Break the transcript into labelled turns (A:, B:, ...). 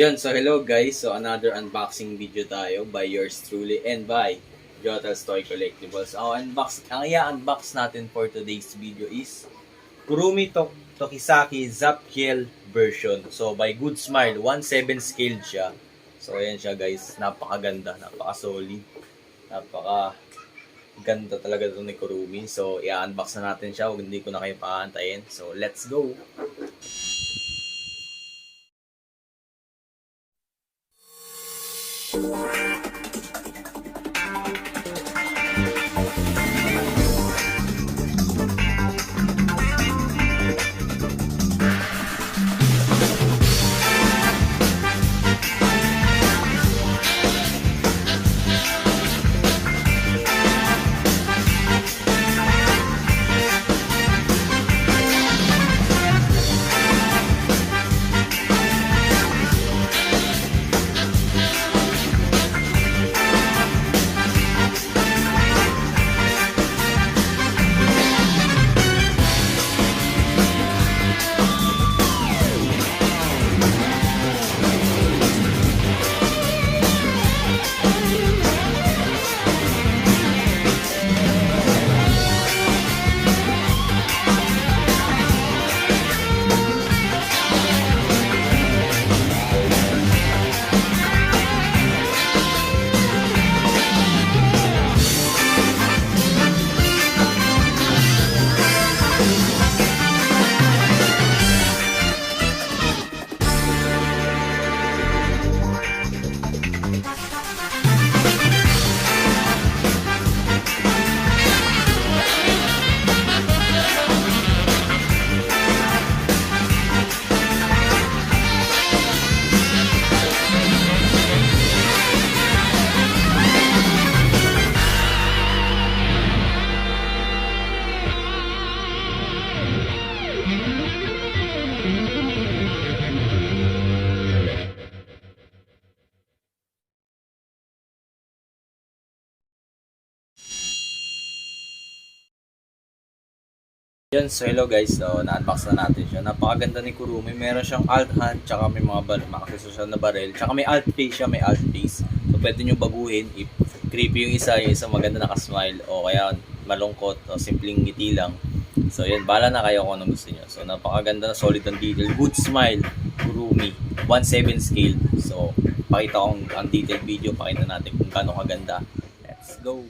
A: Yun, so hello guys. So another unboxing video tayo by yours truly and by Jotel's Toy Collectibles. Ang i-unbox natin for today's video is Kurumi Tokisaki Zapkiel version. So by Good Smile, 1/7 scale siya. So ayan siya guys, napakaganda, napaka-solid, napaka-ganda talaga ito ni Kurumi. So i-unbox na natin siya, huwag hindi ko na kayo paantayin. So let's go! Yan, so hello guys, so na-unbox na natin siya. Napakaganda ni Kurumi, meron siyang alt hand, tsaka may mga makakasusunod na barrel, tsaka may alt face siya, may alt face. So pwede nyo baguhin, if creepy yung isa maganda nakasmile, o kaya malungkot, o simpleng ngiti lang. So yan, bahala na kayo kung anong gusto nyo. So napakaganda na, solid ang detail, good smile, Kurumi, 1/7 scale. So pakita ko ang detailed video, pakita natin kung gaano kaganda. Let's go!